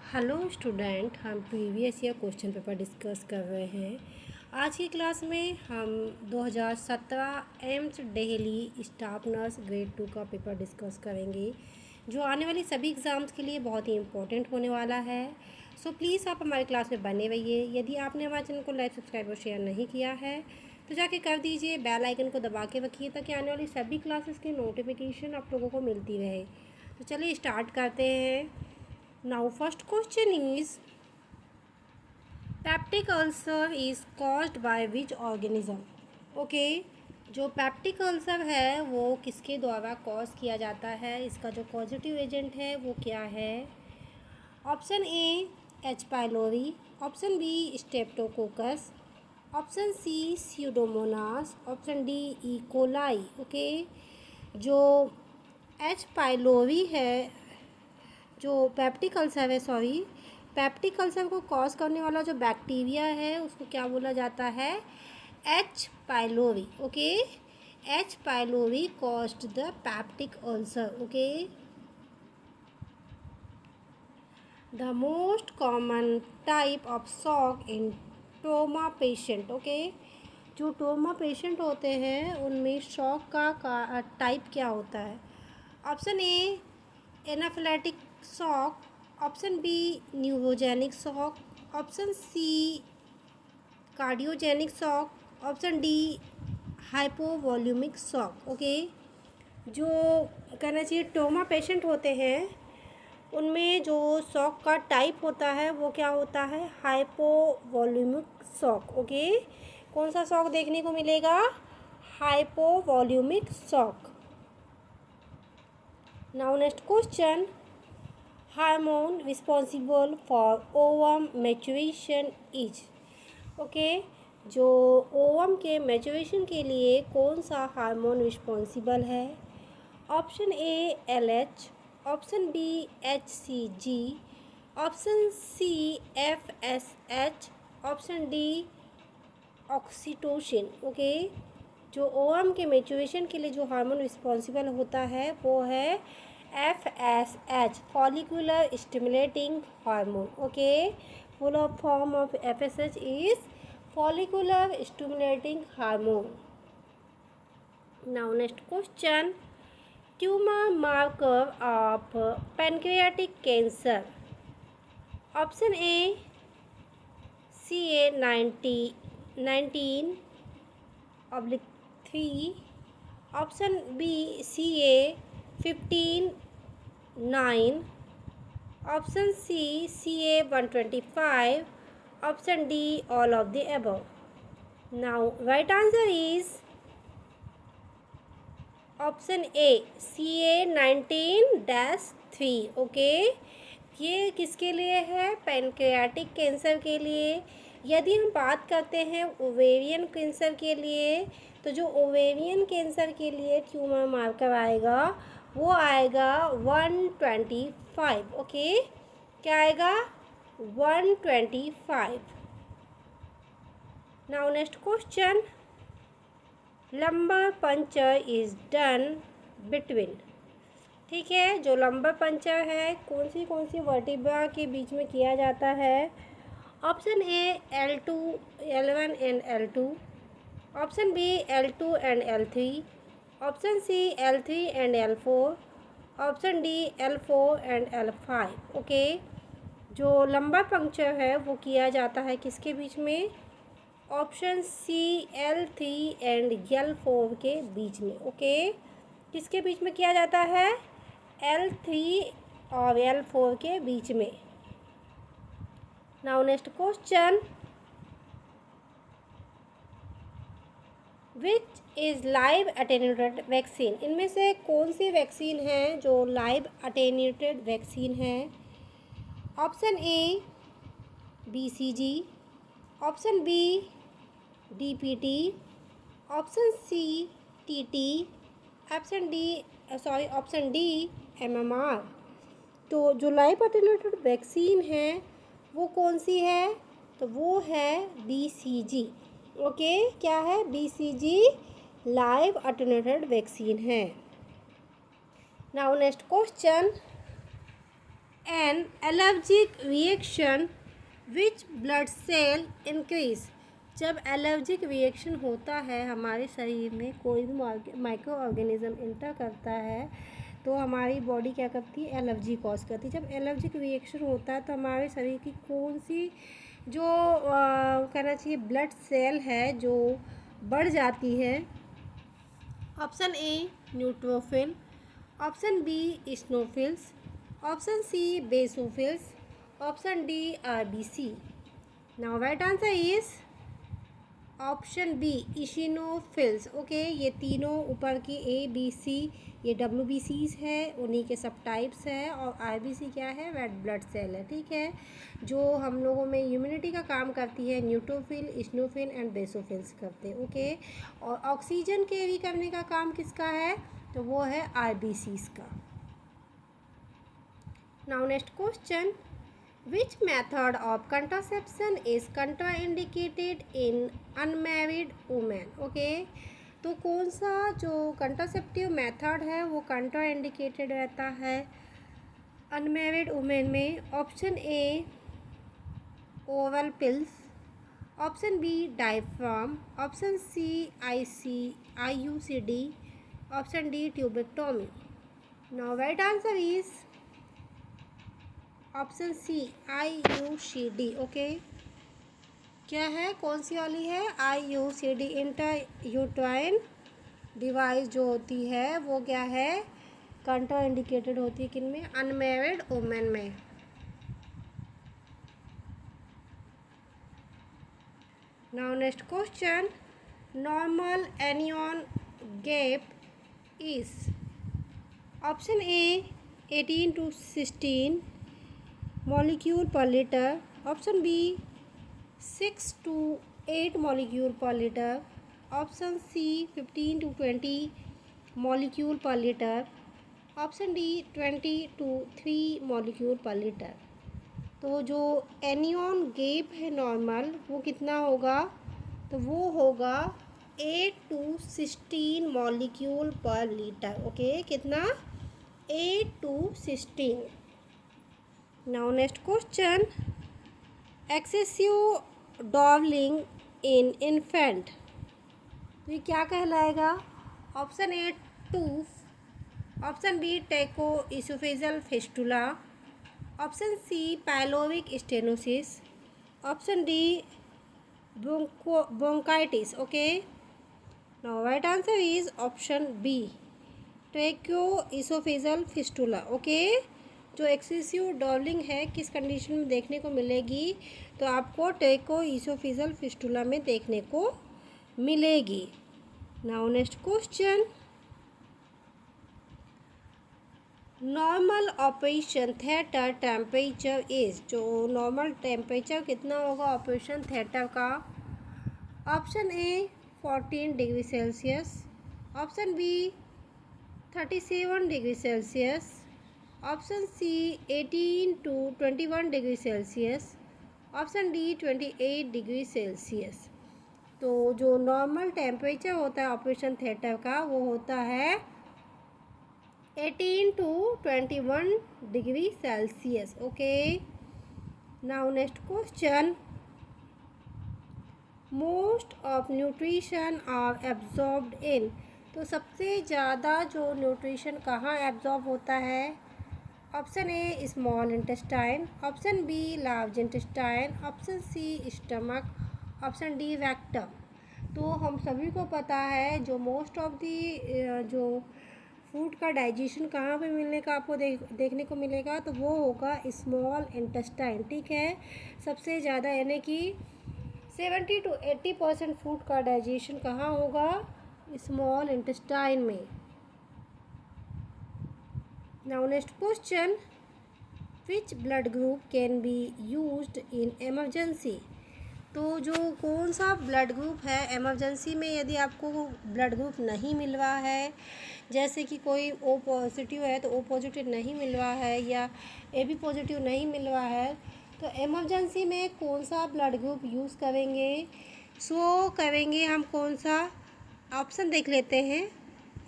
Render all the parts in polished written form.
Hello student, हम previous year question paper discuss कर रहे हैं। आज की क्लास में हम 2017 AIIMS Delhi staff nurse grade 2 का पेपर डिस्कस करेंगे, जो आने वाली सभी एग्ज़ाम्स के लिए बहुत ही इम्पोर्टेंट होने वाला है। सो प्लीज़ आप हमारे क्लास में बने रहिए। यदि आपने हमारे चैनल को लाइक, सब्सक्राइब और शेयर नहीं किया है तो जाके कर दीजिए। बेल आइकन को दबा के रखिए ताकि आने वाली सभी क्लासेस की नोटिफिकेशन आप लोगों को मिलती रहे। तो चलिए स्टार्ट करते हैं। Now first question is, peptic ulcer is caused by which organism? Okay, जो पेप्टिक अल्सर है वो किसके द्वारा कॉज किया जाता है, इसका जो पॉजिटिव एजेंट है वो क्या है? Option A H pylori, option B streptococcus, option C pseudomonas, option D E coli. Okay, जो एच पाइलोरी है, जो पेप्टिक अल्सर है, पेप्टिक अल्सर को कॉज करने वाला जो बैक्टीरिया है उसको क्या बोला जाता है? H pylori. Okay, H pylori caused the peptic ulcer. Okay, the most common type of shock in trauma patient. Okay, जो ट्रोमा पेशेंट होते हैं उनमें शॉक का टाइप क्या होता है? Option A anaphylactic shock, option B neurogenic shock, option C cardiogenic shock, option D hypovolemic shock. Okay, जो कहना चाहिए ट्रोमा पेशेंट होते हैं उनमें जो शॉक का टाइप होता है वो क्या होता है? Hypovolaemic shock. ओके, कौन सा शॉक देखने को मिलेगा? Hypovolemic shock. Now next question, hormone responsible for ovum maturation is. Okay, जो ओवम के मैच्योरेशन के लिए कौन सा हार्मोन रिस्पॉन्सिबल है? Option A L H, option B H C G, option C F S H, option D oxytocin. Okay, जो ovum के maturation के लिए जो हार्मोन रिस्पॉन्सिबल होता है वो है F S H, follicular stimulating hormone. Okay, full of form of F S H is follicular stimulating hormone. Now next question, tumour marker of pancreatic cancer. Option A C A 19/3, option B C A 15/9, option C C A 125, option D all of the above. Now right answer is option A C A 19-3। Okay, ये किसके लिए है? Pancreatic cancer के लिए। यदि हम बात करते हैं ओवेरियन कैंसर के लिए, तो जो ओवेरियन कैंसर के लिए ट्यूमर मार्कर आएगा वो आएगा 125। ओके, क्या आएगा? 125। Now next question, lumbar puncture is done between. ठीक है, जो लंबर पंचर है कौन सी वर्टिब्रा के बीच में किया जाता है? Option A L2, L1 and L2, option B L2 and L3, option C L3 and L4, option D L4 and L5। Okay, जो लंबर पंक्चर है वो किया जाता है किसके बीच में? Option C L3 and L4 के बीच में। ओके, किसके बीच में किया जाता है? L3 और L4 के बीच में। Now next question, which is live attenuated vaccine. इनमें से कौन सी वैक्सीन है जो लाइव अटेन्यूएटेड वैक्सीन है? Option A BCG, option B DPT, option C TT, option D MMR। तो जो लाइव अटेन्यूएटेड वैक्सीन है वो कौन सी है? तो वो है BCG। ओके, क्या है? BCG लाइव अटेन्यूएटेड वैक्सीन है। Now next question, an allergic reaction which blood cell increase. जब एलर्जिक रिएक्शन होता है हमारे शरीर में, कोई भी माइक्रो ऑर्गेनिज्म इंटर करता है तो हमारी बॉडी क्या करती है, एलर्जी कॉज करती है। जब एलर्जिक रिएक्शन होता है तो हमारे शरीर की कौन सी जो कहना चाहिए ब्लड सेल है जो बढ़ जाती है। Option A neutrophil, option B eosinophils, option C basophils, option D RBC. Now right answer is option B eosinophils. Okay, ये तीनों ऊपर की ए बी सी ये WBCs है, उन्हीं के सब टाइप्स है। और RBC क्या है, रेड ब्लड सेल है। ठीक है, जो हम लोगों में इम्यूनिटी का काम करती है न्यूट्रोफिल, इस्नोफिल एंड बेसोफिल्स करते हैं। ओके, और ऑक्सीजन कैरी करने का काम किसका है, तो वो है RBCs का। Now next question, Which method of contraception is contraindicated in unmarried women? Okay, तो कौन सा जो कंट्रासेप्टिव मेथड है वो कंट्राइंडिकेटेड रहता है अनमैरिड वुमेन में। Option A oral pills, option B diaphragm, option C IUCD, option D tubectomy. Now right answer is option C IUCD। Okay, क्या है, कौन सी वाली है, IUCD इंटर यूट्राइन डिवाइस जो होती है वो क्या है, कंट्रा इंडिकेटेड होती है किन में, अनमैरिड वुमेन में। Now next question, normal anion gap is. Option A 18 to 16 molecule per liter, option B 6 to 8 molecule per liter, option C 15 to 20 molecule per liter, option D 20 to 3 molecule per liter। तो जो anion gap है normal वो कितना होगा, तो वो होगा 8 to 16 molecule per liter। Okay, कितना, 8 to 16। Now next question, excessive डॉवलिंग in infant, तो ये क्या कहलाएगा। ऑप्शन ए टूफ, ऑप्शन बी टेको oesophageal fistula, option C पाइलोविक stenosis, option D bronchitis. Okay, now right answer is option B टेको oesophageal fistula. Okay, जो excessive डॉवलिंग है किस कंडीशन में देखने को मिलेगी, तो आपको टेको इसोफिजल फिस्टुला में देखने को मिलेगी। Now next question, normal operation theatre temperature is, जो नॉर्मल टेम्परेचर कितना होगा ऑपरेशन थिएटर का। Option A 14 degree Celsius, option B 37 degree Celsius, option C 18 to 21 degree Celsius, option D 28 degree Celsius. तो जो नॉर्मल टेम्परेचर होता है operation theatre का वो होता है 18 to 21 degree Celsius. Okay, now next question, most of nutrition are absorbed in, तो सबसे ज़्यादा जो न्यूट्रिशन कहाँ एब्जॉर्ब होता है। Option A small intestine, option B large intestine, option C stomach, option D rectum. तो हम सभी को पता है जो मोस्ट ऑफ दी जो फूड का डाइजेशन कहाँ पे मिलने का आपको देखने को मिलेगा, तो वो होगा स्मॉल इंटेस्टाइन। ठीक है, सबसे ज़्यादा यानी कि 70 to 80% फूड का डाइजेशन कहाँ होगा, स्मॉल इंटेस्टाइन में। Now next question, which blood group can be used in emergency, तो जो कौन सा ब्लड ग्रुप है एमरजेंसी में यदि आपको ब्लड ग्रुप नहीं मिल रहा है, जैसे कि कोई O पॉजिटिव है तो O पॉजिटिव नहीं मिल रहा है या AB पॉजिटिव नहीं मिल रहा है, तो एमरजेंसी में कौन सा ब्लड ग्रुप यूज़ करेंगे। करेंगे हम कौन सा, ऑप्शन देख लेते हैं।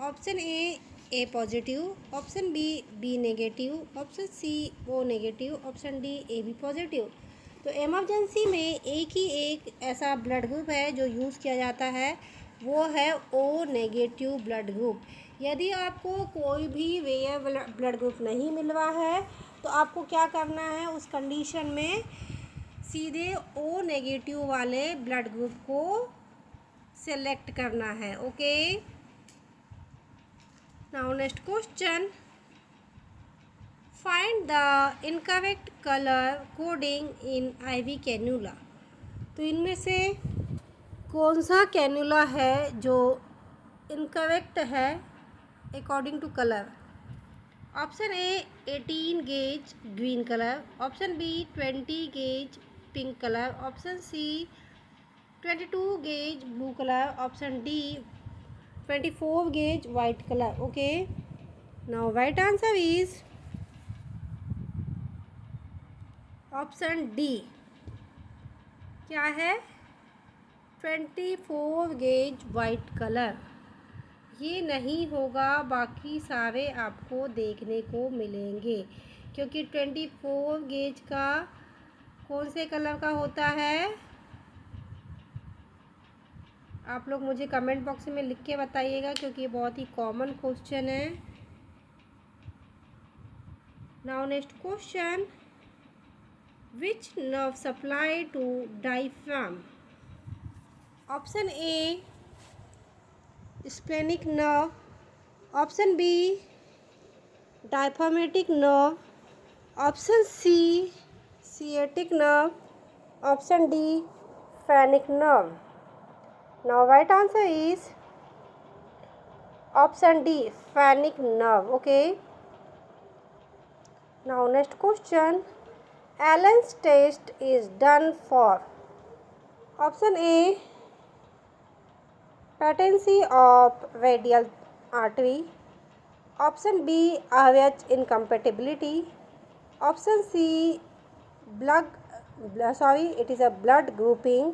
Option A A positive, option B negative, option C O negative, option D AB positive. तो इमरजेंसी में एक ही एक ऐसा ब्लड ग्रुप है जो यूज़ किया जाता है, वो है O नेगेटिव ब्लड ग्रुप। यदि आपको कोई भी रेयर ब्लड ग्रुप नहीं मिल रहा है तो आपको क्या करना है उस कंडीशन में, सीधे O नेगेटिव वाले ब्लड ग्रुप को सेलेक्ट करना है। Okay, now next question, find the incorrect colour coding in IV cannula. तो इनमें से कौन सा कैन्यूला है जो इनकरेक्ट है according to colour. Option A 18 gauge green colour, option B 20 gauge pink colour, option C 22 gauge blue colour, option D 24 gauge white colour. Okay, now right answer is option D. क्या है? 24 gauge white colour. ये नहीं होगा, बाकी सारे आपको देखने को मिलेंगे, क्योंकि 24 गेज का कौन से कलर का होता है, आप लोग मुझे कमेंट बॉक्स में लिख के बताइएगा, क्योंकि ये बहुत ही कॉमन क्वेश्चन है। Now next question, which nerve supply to diaphragm. Option A splenic nerve, option B diaphragmatic nerve, option C sciatic nerve, option D phrenic nerve. Now right answer is option D phrenic nerve. Okay, now next question, Allen's test is done for। Option A patency of radial artery, option B RH incompatibility, option C it is a blood grouping,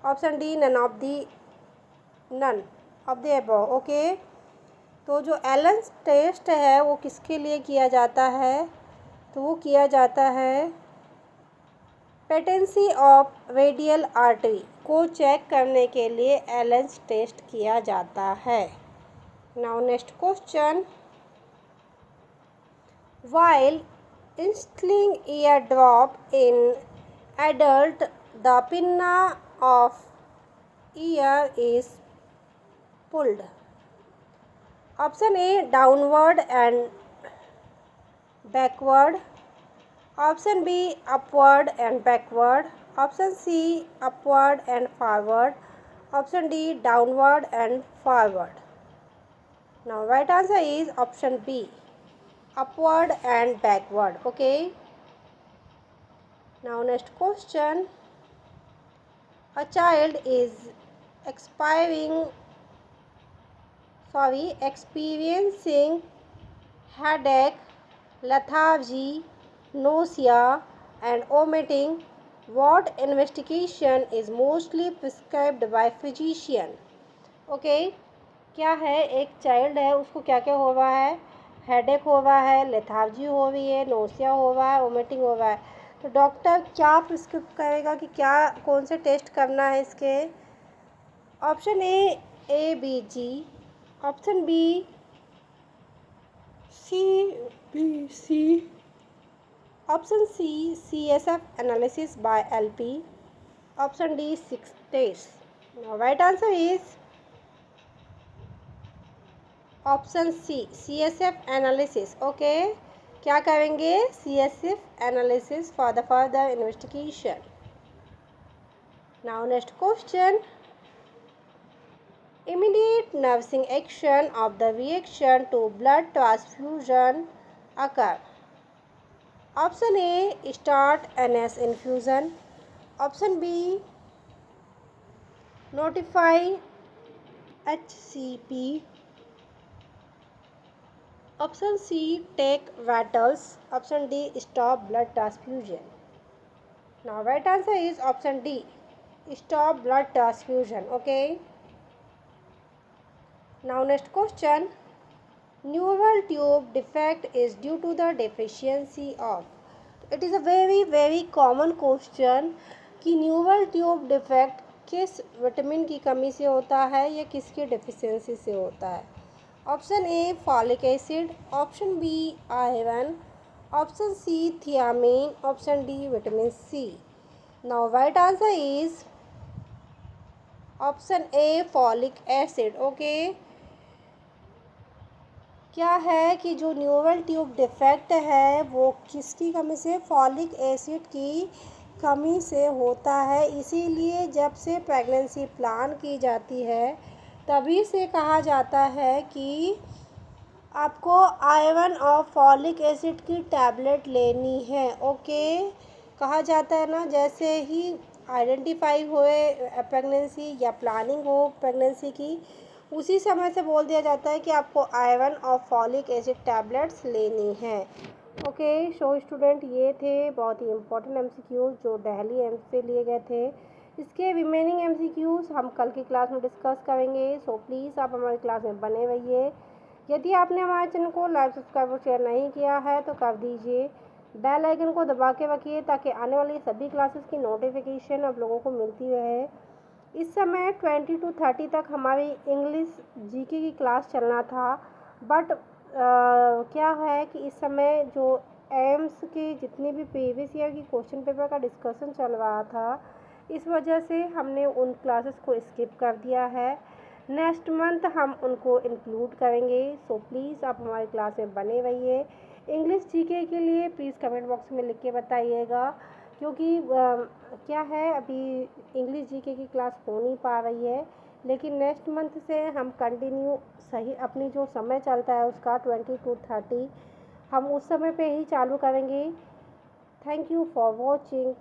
option D none of the above। Okay, तो जो एलेंस test है वो किसके लिए किया जाता है, तो वो किया जाता है पेटेंसी ऑफ रेडियल आर्टरी को चेक करने के लिए एलेंस टेस्ट किया जाता है। Now next question, while instilling ear drop in adult the pinna of ear is pulled। Option A downward and backward, option B upward and backward, option C upward and forward, option D downward and forward. Now right answer is option B upward and backward. Okay, now next question, a child is experiencing headache, lethargy, nausea and vomiting. What investigation is mostly prescribed by physician? Okay, क्या है, एक child है, उसको क्या क्या हो रहा है, हेडेक हो रहा है, लेथार्जी हो रही है, नोसिया हो रहा है, वोमिटिंग हो रहा है, तो डॉक्टर क्या प्रिस्क्राइब करेगा कि क्या कौन से टेस्ट करना है इसके। Option A ABG, option B CBC, option C CSF analysis by LP, option D 6 test. Right answer is option C CSF analysis. Okay, क्या करेंगे, CSF analysis for the further investigation. Now next question, immediate nursing action of the reaction to blood transfusion occur। Option A start NS infusion, option B notify HCP, option C take vitals, option D stop blood transfusion। now right answer is option D stop blood transfusion। okay, now next question, Neural tube defect is due to the deficiency of. It is a very common question कि neural tube defect किस vitamin की कमी से होता है या किसकी deficiency से होता है। Option A folic acid, option B iron, option C thiamine, option D vitamin C. Now right answer is option A folic acid. Okay, क्या है कि जो न्यूरल ट्यूब डिफेक्ट है वो किसकी कमी से, फॉलिक एसिड की कमी से होता है। इसीलिए जब से प्रेगनेंसी प्लान की जाती है तभी से कहा जाता है कि आपको आयरन और फॉलिक एसिड की टैबलेट लेनी है। ओके, कहा जाता है ना, जैसे ही आइडेंटिफाई होए प्रेगनेंसी या प्लानिंग हो प्रेगनेंसी की, उसी समय से बोल दिया जाता है कि आपको आयरन और फॉलिक एसिड टैबलेट्स लेनी है। ओके सो स्टूडेंट, ये थे बहुत ही इम्पोर्टेंट एमसीक्यूज़ जो दिल्ली एम्स से लिए गए थे। इसके रिमेनिंग एमसीक्यूज़ हम कल की क्लास में डिस्कस करेंगे। सो प्लीज़ आप हमारी क्लास में बने रहिए। यदि आपने हमारे चैनल को लाइक, सब्सक्राइब और शेयर नहीं किया है तो कर दीजिए। बेल आइकन को दबा के रखिए ताकि आने वाली सभी क्लासेस की नोटिफिकेशन आप लोगों को मिलती रहे। इस समय 20 to 30 तक हमारी इंग्लिश जीके की क्लास चलना था, बट क्या है कि इस समय जो एम्स के जितने भी प्रीवियस ईयर की क्वेश्चन पेपर का डिस्कशन चल रहा था, इस वजह से हमने उन क्लासेस को स्किप कर दिया है। नेक्स्ट मंथ हम उनको इंक्लूड करेंगे। सो प्लीज़ आप हमारी क्लास में बने रहिए। इंग्लिश जीके के लिए प्लीज़ कमेंट बॉक्स में लिख के बताइएगा, क्योंकि क्या है अभी इंग्लिश जीके की क्लास हो नहीं पा रही है, लेकिन नेक्स्ट मंथ से हम कंटिन्यू सही अपनी जो समय चलता है उसका 20 to 30 हम उस समय पे ही चालू करेंगे। Thank you for watching.